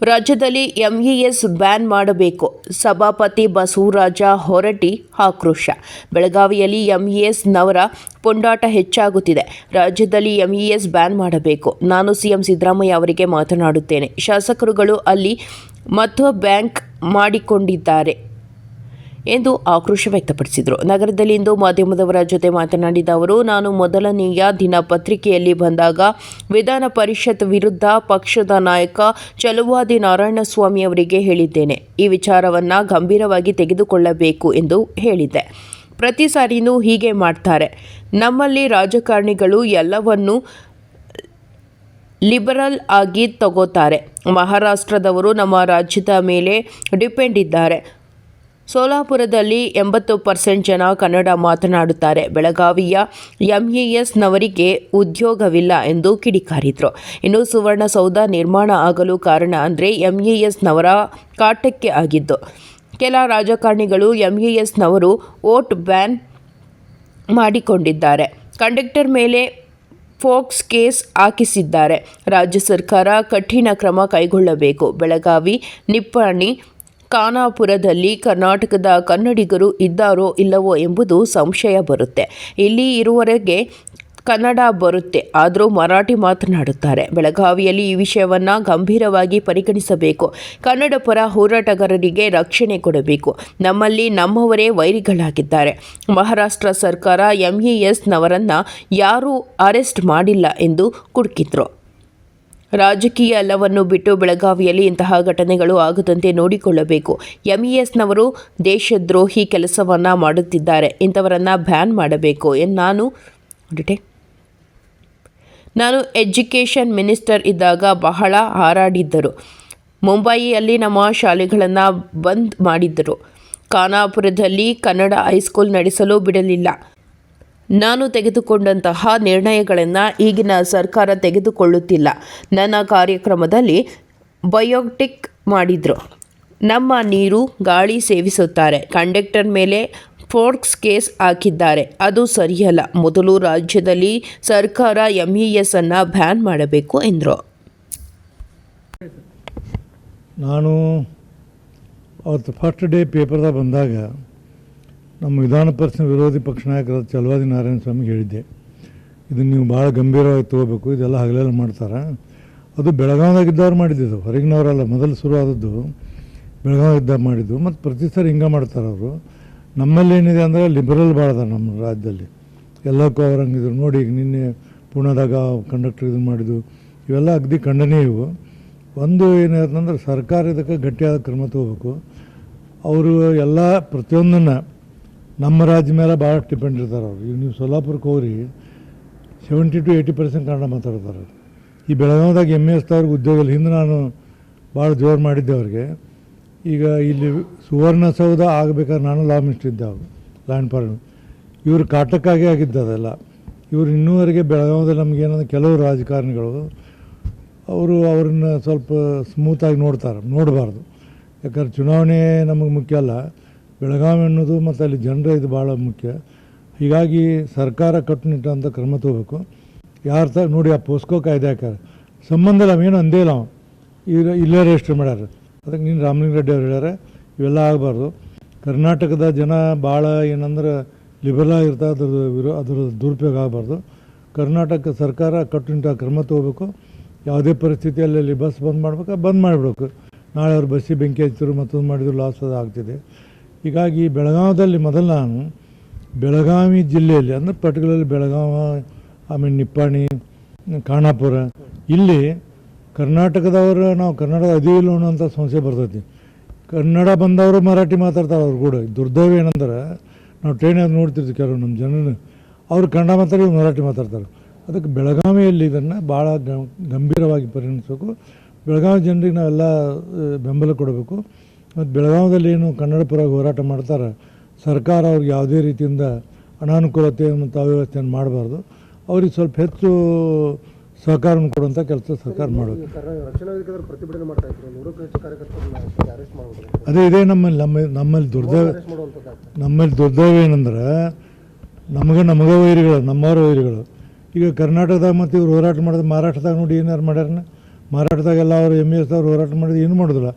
ರಾಜ್ಯದಲ್ಲಿ MES ban ಮಾಡಬೇಕು. ಸಭಾಪತಿ ಬಸವರಾಜ ಹೊರಟ್ಟಿ ಆಕ್ರೋಶ. ಬೆಳಗಾವಿಯಲ್ಲಿ ಎಂಇಎಸ್ ನವರ ಪುಂಡಾಟ ಹೆಚ್ಚಾಗುತ್ತಿದೆ. ರಾಜ್ಯದಲ್ಲಿ ಎಂಇಎಸ್ ಬ್ಯಾನ್ ಮಾಡಬೇಕು. ನಾನು ಸಿಎಂ ಸಿದ್ದರಾಮಯ್ಯ ಅವರಿಗೆ ಮಾತನಾಡುತ್ತೇನೆ. ಶಾಸಕರುಗಳು ಅಲ್ಲಿ ಮತ್ತು ಬ್ಯಾಂಕ್ ಮಾಡಿಕೊಂಡಿದ್ದಾರೆ ಎಂದು ಆಕ್ರೋಶ ವ್ಯಕ್ತಪಡಿಸಿದರು. ನಗರದಲ್ಲಿಂದು ಮಾಧ್ಯಮದವರ ಜೊತೆ ಮಾತನಾಡಿದ ಅವರು, ನಾನು ಮೊದಲನೆಯ ದಿನ ಪತ್ರಿಕೆಯಲ್ಲಿ ಬಂದಾಗ ವಿಧಾನ ಪರಿಷತ್ ವಿರುದ್ಧ ಪಕ್ಷದ ನಾಯಕ ಚಲುವಾದಿ ನಾರಾಯಣಸ್ವಾಮಿ ಅವರಿಗೆ ಹೇಳಿದ್ದೇನೆ. ಈ ವಿಚಾರವನ್ನು ಗಂಭೀರವಾಗಿ ತೆಗೆದುಕೊಳ್ಳಬೇಕು ಎಂದು ಹೇಳಿದ್ದೆ. ಪ್ರತಿ ಸಾರಿನೂ ಹೀಗೆ ಮಾಡ್ತಾರೆ. ನಮ್ಮಲ್ಲಿ ರಾಜಕಾರಣಿಗಳು ಎಲ್ಲವನ್ನೂ ಲಿಬರಲ್ ಆಗಿ ತಗೋತಾರೆ. ಮಹಾರಾಷ್ಟ್ರದವರು ನಮ್ಮ ರಾಜ್ಯದ ಮೇಲೆ ಡಿಪೆಂಡ್ ಇದ್ದಾರೆ. ಸೋಲಾಪುರದಲ್ಲಿ 80% ಜನ ಕನ್ನಡ ಮಾತನಾಡುತ್ತಾರೆ. ಬೆಳಗಾವಿಯ ಎಂಇಎಸ್ನವರಿಗೆ ಉದ್ಯೋಗವಿಲ್ಲ ಎಂದು ಕಿಡಿಕಾರಿದರು. ಇನ್ನು ಸುವರ್ಣಸೌಧ ನಿರ್ಮಾಣ ಆಗಲು ಕಾರಣ ಅಂದರೆ ಎಂಇಎಸ್ನವರ ಕಾಟಕ್ಕೆ ಆಗಿದ್ದು. ಕೆಲ ರಾಜಕಾರಣಿಗಳು ಎಂಇಎಸ್ನವರು ವೋಟ್ ಬ್ಯಾನ್ ಮಾಡಿಕೊಂಡಿದ್ದಾರೆ. ಕಂಡಕ್ಟರ್ ಮೇಲೆ ಫೋಕ್ಸ್ ಕೇಸ್ ಹಾಕಿಸಿದ್ದಾರೆ. ರಾಜ್ಯ ಸರ್ಕಾರ ಕಠಿಣ ಕ್ರಮ ಕೈಗೊಳ್ಳಬೇಕು. ಬೆಳಗಾವಿ, ನಿಪ್ಪಾಣಿ, ಖಾನಾಪುರದಲ್ಲಿ ಕರ್ನಾಟಕದ ಕನ್ನಡಿಗರು ಇದ್ದಾರೋ ಇಲ್ಲವೋ ಎಂಬುದು ಸಂಶಯ ಬರುತ್ತೆ. ಇಲ್ಲಿ ಇರುವವರೆಗೆ ಕನ್ನಡ ಬರುತ್ತೆ, ಆದರೂ ಮರಾಠಿ ಮಾತನಾಡುತ್ತಾರೆ. ಬೆಳಗಾವಿಯಲ್ಲಿ ಈ ವಿಷಯವನ್ನು ಗಂಭೀರವಾಗಿ ಪರಿಗಣಿಸಬೇಕು. ಕನ್ನಡ ಪರ ಹೋರಾಟಗಾರರಿಗೆ ರಕ್ಷಣೆ ಕೊಡಬೇಕು. ನಮ್ಮಲ್ಲಿ ನಮ್ಮವರೇ ವೈರಿಗಳಾಗಿದ್ದಾರೆ. ಮಹಾರಾಷ್ಟ್ರ ಸರ್ಕಾರ ಎಂಇಎಸ್ನವರನ್ನು ಯಾರೂ ಅರೆಸ್ಟ್ ಮಾಡಿಲ್ಲ ಎಂದು ಕುಟುಕಿದ್ರು. ರಾಜಕೀಯ ಎಲ್ಲವನ್ನು ಬಿಟ್ಟು ಬೆಳಗಾವಿಯಲ್ಲಿ ಇಂತಹ ಘಟನೆಗಳು ಆಗದಂತೆ ನೋಡಿಕೊಳ್ಳಬೇಕು. ಎಂಇಎಸ್ನವರು ದೇಶದ್ರೋಹಿ ಕೆಲಸವನ್ನು ಮಾಡುತ್ತಿದ್ದಾರೆ. ಇಂಥವರನ್ನು ಬ್ಯಾನ್ ಮಾಡಬೇಕು. ನಾನು ಎಜುಕೇಷನ್ ಮಿನಿಸ್ಟರ್ ಇದ್ದಾಗ ಬಹಳ ಹಾರಾಡಿದ್ದರು. ಮುಂಬಯಿಯಲ್ಲಿ ನಮ್ಮ ಶಾಲೆಗಳನ್ನು ಬಂದ್ ಮಾಡಿದ್ದರು. ಖಾನಾಪುರದಲ್ಲಿ ಕನ್ನಡ ಹೈಸ್ಕೂಲ್ ನಡೆಸಲು ಬಿಡಲಿಲ್ಲ. ನಾನು ತೆಗೆದುಕೊಂಡಂತಹ ನಿರ್ಣಯಗಳನ್ನು ಈಗಿನ ಸರ್ಕಾರ ತೆಗೆದುಕೊಳ್ಳುತ್ತಿಲ್ಲ. ನನ್ನ ಕಾರ್ಯಕ್ರಮದಲ್ಲಿ ಬಯೋಟಿಕ್ ಮಾಡಿದ್ರು. ನಮ್ಮ ನೀರು ಗಾಳಿ ಸೇವಿಸುತ್ತಾರೆ. ಕಂಡಕ್ಟರ್ ಮೇಲೆ ಫೋಕ್ಸ್ ಕೇಸ್ ಹಾಕಿದ್ದಾರೆ. ಅದು ಸರಿಯಲ್ಲ. ಮೊದಲು ರಾಜ್ಯದಲ್ಲಿ ಸರ್ಕಾರ ಎಂಇಎಸ್ ಅನ್ನು ಬ್ಯಾನ್ ಮಾಡಬೇಕು ಎಂದರು. ನಾನು ಅವತ್ತು ಫಸ್ಟ್ ಡೇ ಪೇಪರ್ದಾಗ ಬಂದಾಗ ನಮ್ಮ ವಿಧಾನ ಪರಿಷತ್ ವಿರೋಧಿ ಪಕ್ಷ ನಾಯಕರಾದ ಚಲುವಾದಿ ನಾರಾಯಣಸ್ವಾಮಿಗೆ ಹೇಳಿದ್ದೆ, ಇದನ್ನು ನೀವು ಭಾಳ ಗಂಭೀರವಾಗಿ ತೊಗೋಬೇಕು. ಇದೆಲ್ಲ ಹಗಲೆಲ್ಲ ಮಾಡ್ತಾರೆ. ಅದು ಬೆಳಗಾವಿದಾಗಿದ್ದವ್ರು ಮಾಡಿದ್ದು, ಹೊರಗಿನವರಲ್ಲ. ಮೊದಲು ಶುರು ಆದದ್ದು ಬೆಳಗಾವಿದ್ದಾಗ ಮಾಡಿದ್ದು. ಮತ್ತು ಪ್ರತಿ ಸರಿ ಹಿಂಗೆ ಮಾಡ್ತಾರೆ ಅವರು. ನಮ್ಮಲ್ಲಿ ಏನಿದೆ ಅಂದರೆ ಲಿಬರಲ್ ಭಾಳ ಅದ ನಮ್ಮ ರಾಜ್ಯದಲ್ಲಿ. ಎಲ್ಲಕ್ಕೂ ಅವ್ರು ಹಂಗಿದ್ರು ನೋಡಿ. ಈಗ ನಿನ್ನೆ ಪುಣೆದಾಗ ಕಂಡಕ್ಟರ್ ಇದು ಮಾಡಿದ್ದು ಇವೆಲ್ಲ ಅಗದಿ ಖಂಡನೀಯ. ಇವು ಒಂದು ಏನಿದೆ ಸರ್ಕಾರ ಇದಕ್ಕೆ ಗಟ್ಟಿಯಾದ ಕ್ರಮ ತಗೋಬೇಕು. ಅವರು ಎಲ್ಲ ಪ್ರತಿಯೊಂದನ್ನು ನಮ್ಮ ರಾಜ್ಯ ಮೇಲೆ ಭಾಳಷ್ಟು ಡಿಪೆಂಡ್ ಇರ್ತಾರೆ ಅವರು. ಈಗ ನೀವು ಸೋಲಾಪುರಕ್ಕೆ ಹೋಗ್ರಿ, 70 to 80% ಕನ್ನಡ ಮಾತಾಡ್ತಾರೆ. ಈ ಬೆಳಗಾವಿದಾಗ ಎಂಇಎಸ್ದವ್ರಿಗೆ ಉದ್ಯೋಗ ಇಲ್ಲ. ಹಿಂದೆ ನಾನು ಭಾಳ ಜೋರು ಮಾಡಿದ್ದೆ ಅವ್ರಿಗೆ. ಈಗ ಇಲ್ಲಿ ಸುವರ್ಣಸೌಧ ಆಗಬೇಕಾದ್ರೆ ನಾನು ಲಾ ಮಿನಿಸ್ಟರ್ ಇದ್ದೆ, ಅವರು ಲ್ಯಾಂಡ್ ಪಾರ್ಲಿಮೆಂಟ್. ಇವರು ಕಾಟಕ್ಕಾಗಿ ಆಗಿದ್ದು ಅದೆಲ್ಲ. ಇವರು ಇನ್ನೂವರೆಗೆ ಬೆಳಗಾವಿದಲ್ಲಿ ನಮಗೇನಂದ್ರೆ ಕೆಲವು ರಾಜಕಾರಣಿಗಳು ಅವ್ರನ್ನ ಸ್ವಲ್ಪ ಸ್ಮೂತಾಗಿ ನೋಡಬಾರ್ದು. ಯಾಕಂದ್ರೆ ಚುನಾವಣೆ ನಮಗೆ ಮುಖ್ಯ ಅಲ್ಲ, ಬೆಳಗಾವಿ ಅನ್ನೋದು ಮತ್ತು ಅಲ್ಲಿ ಜನರ ಇದು ಭಾಳ ಮುಖ್ಯ. ಹೀಗಾಗಿ ಸರ್ಕಾರ ಕಟ್ಟುನಿಟ್ಟಂಥ ಕ್ರಮ ತಗೋಬೇಕು. ಯಾರು ನೋಡಿ ಆ ಪೋಸ್ಕೋ ಕಾಯ್ದೆ ಹಾಕ್ಯಾರ, ಸಂಬಂಧ ಇಲ್ಲ, ಅವೇನು ಅಂದೇ ಇಲ್ಲ. ಈಗ ಇಲ್ಲೇ ರಿಜಿಸ್ಟರ್ ಮಾಡ್ಯಾರ. ಅದಕ್ಕೆ ನೀನು ರಾಮಲಿಂಗಾರೆಡ್ಡಿ ಅವ್ರು ಹೇಳ್ಯಾರ ಇವೆಲ್ಲ ಆಗಬಾರ್ದು. ಕರ್ನಾಟಕದ ಜನ ಭಾಳ ಏನಂದ್ರೆ ಲಿಬರಲ್ ಆಗಿರ್ತಾರೆ. ಅದ್ರ ದುರುಪಯೋಗ ಆಗಬಾರ್ದು. ಕರ್ನಾಟಕ ಸರ್ಕಾರ ಕಟ್ಟುನಿಟ್ಟಾದ ಕ್ರಮ ತಗೋಬೇಕು. ಯಾವುದೇ ಪರಿಸ್ಥಿತಿಯಲ್ಲಿ ಬಸ್ ಬಂದ್ ಮಾಡಿಬಿಡ್ಬೇಕು. ನಾಳೆ ಅವ್ರು ಬಸ್ಸಿಗೆ ಬೆಂಕಿ ಹಚ್ಚಿದ್ರು, ಮತ್ತೊಂದು ಮಾಡಿದ್ರು, ಲಾಸ್ ಅದು ಆಗ್ತಿದೆ. ಹೀಗಾಗಿ ಬೆಳಗಾವಿಯಲ್ಲಿ ಮೊದಲು ನಾನು ಬೆಳಗಾವಿ ಜಿಲ್ಲೆಯಲ್ಲಿ ಅಂದರೆ ಪರ್ಟಿಕ್ಯುಲರ್ಲಿ ಬೆಳಗಾವಿ, ಆಮೇಲೆ ನಿಪ್ಪಾಣಿ, ಖಾನಾಪುರ, ಇಲ್ಲಿ ಕರ್ನಾಟಕದವರು ನಾವು ಕನ್ನಡ ಅದಿವಿಲ್ಲ ಅನ್ನೋಂಥ ಸಮಸ್ಯೆ ಬರ್ತೈತಿ. ಕನ್ನಡ ಬಂದವರು ಮರಾಠಿ ಮಾತಾಡ್ತಾರೆ. ಅವ್ರು ಕೂಡ ದುರ್ದೈವ ಏನಂದ್ರೆ ನಾವು ಟ್ರೈನಾಗ ನೋಡ್ತಿರ್ತೀವಿ ಕೆಲವು ನಮ್ಮ ಜನರು, ಅವರು ಕನ್ನಡ ಮಾತಾಡಿ ಮರಾಠಿ ಮಾತಾಡ್ತಾರೆ. ಅದಕ್ಕೆ ಬೆಳಗಾವಿಯಲ್ಲಿ ಇದನ್ನು ಭಾಳ ಗಂಭೀರವಾಗಿ ಪರಿಗಣಿಸಬೇಕು. ಬೆಳಗಾವಿ ಜನರಿಗೆ ನಾವೆಲ್ಲ ಬೆಂಬಲ ಕೊಡಬೇಕು. ಮತ್ತು ಬೆಳಗಾವಿಯಲ್ಲಿ ಏನು ಕನ್ನಡ ಪರವಾಗಿ ಹೋರಾಟ ಮಾಡ್ತಾರೆ, ಸರ್ಕಾರ ಅವ್ರಿಗೆ ಯಾವುದೇ ರೀತಿಯಿಂದ ಅನಾನುಕೂಲತೆ ಮತ್ತು ಅವ್ಯವಸ್ಥೆಯನ್ನು ಮಾಡಬಾರ್ದು. ಅವ್ರಿಗೆ ಸ್ವಲ್ಪ ಹೆಚ್ಚು ಸಹಕಾರವನ್ನು ಕೊಡುವಂಥ ಕೆಲಸ ಸರ್ಕಾರ ಮಾಡಬೇಕು. ಇದೇ ನಮ್ಮಲ್ಲಿ ದುರ್ದೈವ ಏನಂದ್ರೆ ನಮಗೆ ವೈರಿಗಳು, ನಮ್ಮವ್ರ ವೈರಿಗಳು. ಈಗ ಕರ್ನಾಟಕದಾಗ ಮತ್ತು ಇವ್ರು ಹೋರಾಟ ಮಾಡಿದ್ರೆ ಮಹಾರಾಷ್ಟ್ರದಾಗ ನೋಡಿ ಏನಾರು ಮಾಡ್ಯಾರನ್ನ ಮಾರಾಟದಾಗೆಲ್ಲ ಅವರು ಎಮ್ ಇ ಎಸ್ ಅವ್ರು ಹೋರಾಟ ಮಾಡಿದ್ರು, ಏನೂ ಮಾಡೋದಿಲ್ಲ.